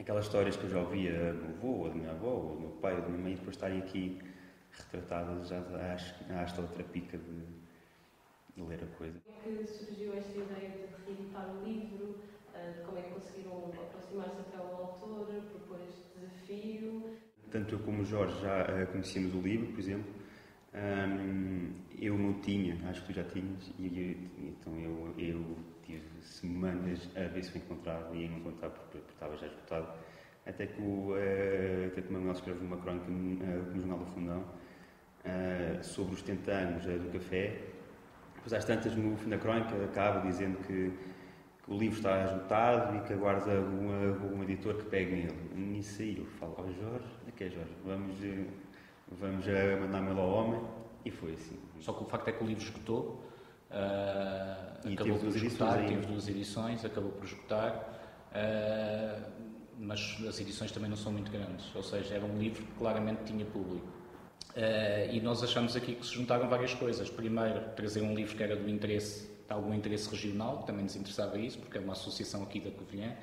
aquelas histórias que eu já ouvia do meu avô, ou da minha avó, ou do meu pai, ou da minha mãe, e depois estarem aqui retratadas, já acho esta outra pica de ler a coisa. Como é que surgiu esta ideia de reeditar o livro? Como é que conseguiram aproximar-se até ao autor, propor este desafio? Tanto eu como o Jorge já conhecíamos o livro, por exemplo. Eu não tinha, acho que tu já tinhas, então eu tive semanas a ver se o encontrava e ia encontrar porque estava já esgotado. Até que o Manuel escreveu uma crónica no Jornal do Fundão sobre os 70 anos do café. Depois, às tantas, no fim da crónica, acaba dizendo que o livro está esgotado e que aguarda algum editor que pegue nele. Nisso aí eu falo ao Jorge, que é Jorge, vamos mandar mail ao homem, e foi assim. Só que o facto é que o livro esgotou, acabou por esgotar, teve 2 edições, acabou por esgotar, mas as edições também não são muito grandes, ou seja, era um livro que claramente tinha público. E nós achamos aqui que se juntaram várias coisas. Primeiro, trazer um livro que era de algum interesse regional, que também nos interessava isso, porque é uma associação aqui da Covilhã,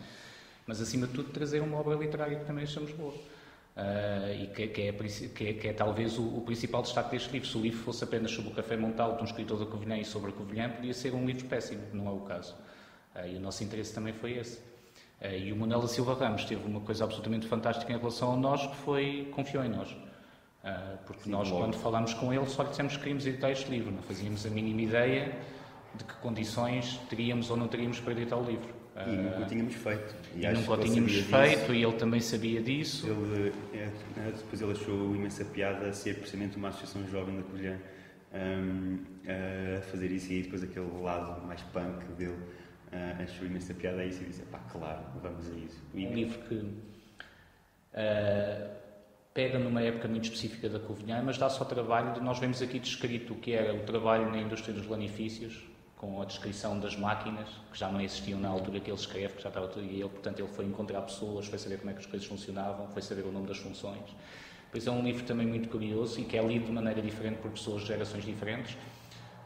mas acima de tudo trazer uma obra literária que também achamos boa. E que é talvez o principal destaque deste livro. Se o livro fosse apenas sobre o café Montal de um escritor da Covilhã e sobre a Covilhã, podia ser um livro péssimo, não é o caso. E o nosso interesse também foi esse. E o Manuel da Silva Ramos teve uma coisa absolutamente fantástica em relação a nós, que foi confiou em nós. Porque sim, nós, quando falámos com ele, só lhe dissemos que queríamos editar este livro, não fazíamos a mínima ideia de que condições teríamos ou não teríamos para editar o livro. E nunca o tínhamos feito. Nunca o tínhamos feito e ele também sabia disso. Depois ele achou imensa piada ser precisamente uma associação jovem da Covilhã a fazer isso, e aí depois aquele lado mais punk dele achou imensa piada a isso e disse, claro, vamos a isso. Um livro que pega numa época muito específica da Covilhã, mas dá só trabalho. Nós vemos aqui descrito o que era o trabalho na indústria dos lanifícios, com a descrição das máquinas, que já não existiam na altura que ele escreve, que já estava tudo e ele, portanto, ele foi encontrar pessoas, foi saber como é que as coisas funcionavam, foi saber o nome das funções. Pois é um livro também muito curioso e que é lido de maneira diferente por pessoas de gerações diferentes,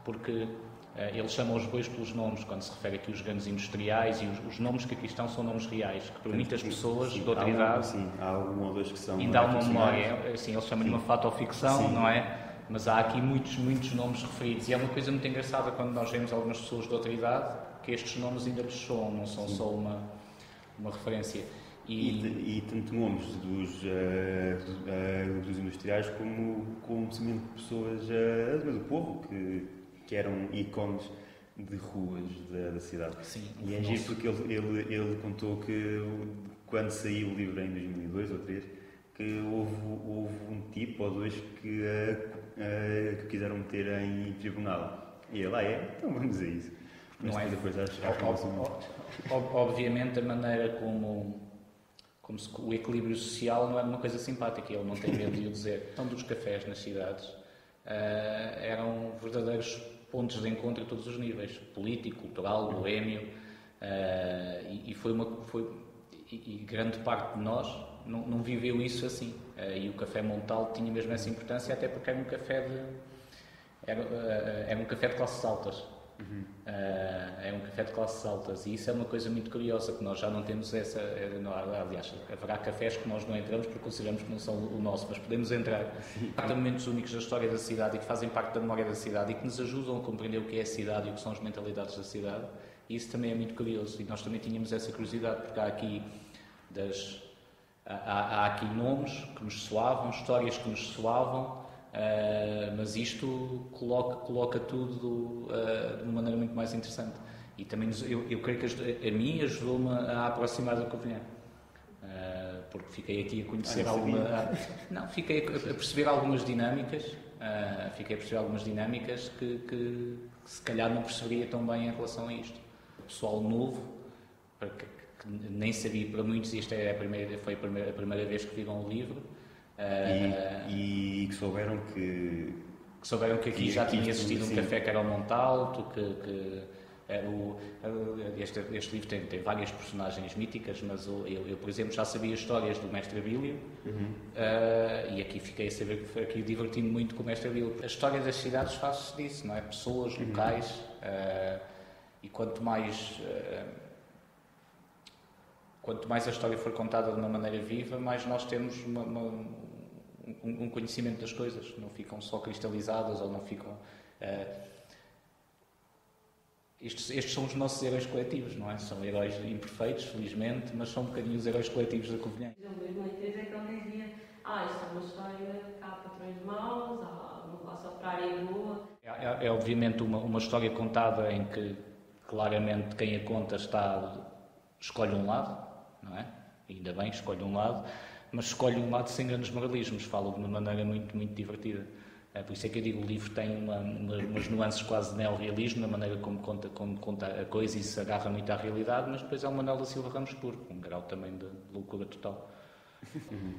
porque ele chama os bois pelos nomes, quando se refere aqui aos grandes industriais, e os nomes que aqui estão são nomes reais, que para muitas pessoas de outra idade... Sim, há algum ou dois que são... Ainda há uma memória, assim, ele chama-lhe uma fatoficção, não é? Mas há aqui muitos nomes referidos, e é uma coisa muito engraçada quando nós vemos algumas pessoas de outra idade, que estes nomes ainda lhes soam, não são só uma referência. E tanto nomes dos industriais como também de pessoas do povo, que eram ícones de ruas da cidade. Sim, e é giro porque ele contou que quando saiu o livro em 2002 ou 2003, que houve um tipo ou dois que quiseram meter em tribunal. E ele, então vamos a isso. Mas não é depois obviamente a maneira como o equilíbrio social não é uma coisa simpática, ele não tem medo de o dizer. Então, dos cafés nas cidades eram verdadeiros pontos de encontro a todos os níveis, político, cultural, boêmio, e grande parte de nós não viveu isso assim. E o café Montal tinha mesmo essa importância, até porque era um café de classes altas. É um café de classes altas, e isso é uma coisa muito curiosa, que nós já não temos essa... aliás, haverá cafés que nós não entramos porque consideramos que não são o nosso, mas podemos entrar. Há momentos únicos da história da cidade e que fazem parte da memória da cidade e que nos ajudam a compreender o que é a cidade e o que são as mentalidades da cidade, e isso também é muito curioso, e nós também tínhamos essa curiosidade, porque há aqui nomes que nos soavam, histórias que nos soavam, mas isto coloca tudo de uma maneira muito mais interessante. E também eu creio que a mim ajudou-me a aproximar da Covilhã, porque fiquei aqui a conhecer fiquei a perceber algumas dinâmicas, que se calhar não perceberia tão bem em relação a isto. O pessoal novo, que nem sabia, para muitos isto foi a primeira vez que viram o livro. E que souberam que aqui já tinha existido um café que era o Montalto, este livro tem várias personagens míticas, mas eu, por exemplo, já sabia histórias do Mestre Abílio, e aqui fiquei a saber que aqui diverti-me muito com o Mestre Abílio. A história das cidades faz-se disso, não é? Pessoas, locais, e quanto mais quanto mais a história for contada de uma maneira viva, mais nós temos um conhecimento das coisas. Não ficam só cristalizadas ou não ficam... Estes são os nossos heróis coletivos, não é? São heróis imperfeitos, felizmente, mas são um bocadinho os heróis coletivos da Covilhã. Em 2013 é que ele dizia: isto é uma história que há patrões maus, há uma classe operária boa. É obviamente uma história contada em que claramente quem a conta escolhe um lado, não é? Ainda bem, escolhe um lado, mas escolhe um lado sem grandes moralismos, fala de uma maneira muito, muito divertida. Por isso é que eu digo, o livro tem umas nuances quase de neorrealismo, na maneira como conta a coisa e se agarra muito à realidade, mas depois é um Manuel da Silva Ramos puro, com um grau também de loucura total.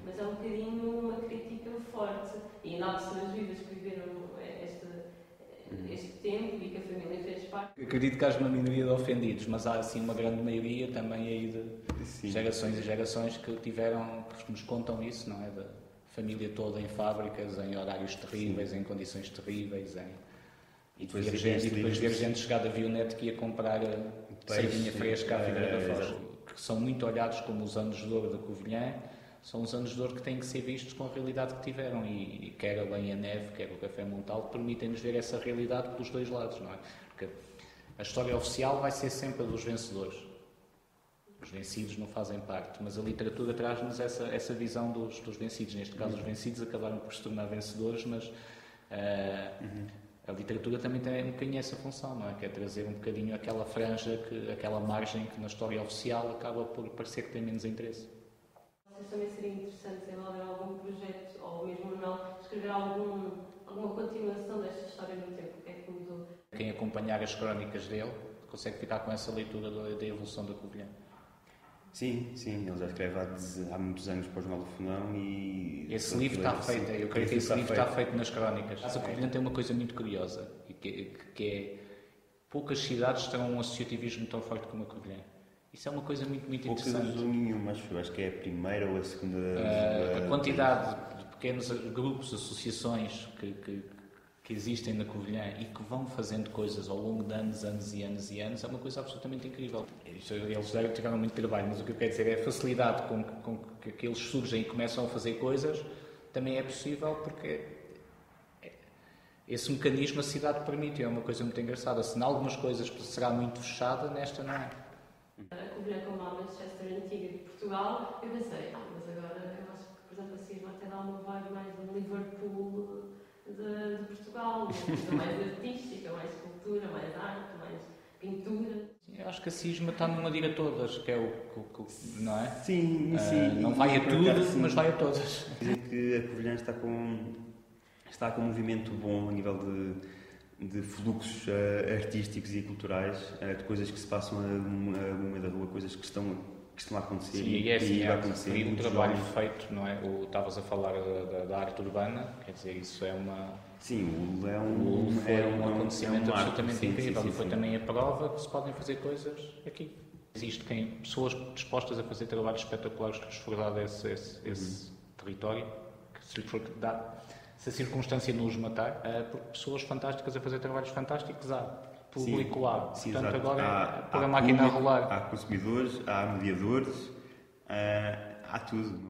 Mas é um bocadinho uma crítica forte, e nota-se nas vidas que viveram este tempo e que a família fez parte. Eu acredito que haja uma minoria de ofendidos, mas há assim uma grande maioria também aí de gerações e gerações que nos contam isso, não é? Da família toda em fábricas, em horários terríveis, em condições terríveis, e depois ver gente chegar da Vionete que ia comprar sardinha fresca à Figueira da Foz, que são muito olhados como os anos de ouro da Covilhã. São os anos de ouro que têm que ser vistos com a realidade que tiveram, e quer a Lenha Neve, quer o Café Montalvo, permitem-nos ver essa realidade pelos dois lados, não é? Porque a história oficial vai ser sempre a dos vencedores. Os vencidos não fazem parte, mas a literatura traz-nos essa visão dos vencidos. Neste caso, os vencidos acabaram por se tornar vencedores, mas a literatura também tem um bocadinho essa função, não é? Que é trazer um bocadinho aquela franja, aquela margem que na história oficial acaba por parecer que tem menos interesse. Vocês também seria interessante desenvolver algum projeto, ou mesmo não, escrever alguma continuação desta história no tempo? O que é que mudou? Quem acompanhar as crónicas dele consegue ficar com essa leitura da evolução da Covilhã. Sim, ele já escreve há muitos anos para o Jornal do Funão e... Esse livro está feito, eu creio que esse livro está feito nas crónicas. Mas a Covilhã tem uma coisa muito curiosa, que é poucas cidades terão um associativismo tão forte como a Covilhã. Isso é uma coisa muito, muito interessante. Nenhuma, acho que é a primeira ou a segunda... A quantidade de pequenos grupos, associações que existem na Covilhã e que vão fazendo coisas ao longo de anos é uma coisa absolutamente incrível. Eles tiveram muito trabalho, mas o que eu quero dizer é a facilidade com que eles surgem e começam a fazer coisas também é possível porque esse mecanismo a cidade permite. É uma coisa muito engraçada. Se em algumas coisas será muito fechada, nesta não é. A Covilhã como a Manchester antiga de Portugal, eu pensei, mas agora eu acho que, por exemplo, a Cisma até dá uma vibe mais de Liverpool de Portugal, uma coisa mais artística, mais cultura, mais arte, mais pintura. Eu acho que a Cisma está numa diga todas, que é o não é? Sim. Não vai a tudo, mas vai a todas. Dizem que a Covilhã está com um movimento bom a nível de fluxos artísticos e culturais, de coisas que se passam a uma da rua, coisas que estão a acontecer. Sim, e é assim, é um trabalho feito, não é? Estavas a falar da arte urbana, quer dizer, isso é uma... Sim, o foi um acontecimento absolutamente incrível, e foi também a prova que se podem fazer coisas aqui. Existe pessoas dispostas a fazer trabalhos espetaculares que lhes for dado esse território, que se lhes for dado. Se a circunstância não os matar, porque pessoas fantásticas a fazer trabalhos fantásticos há. Público lá. Portanto, exato. agora é pôr a máquina a rolar. Há consumidores, há mediadores, há tudo.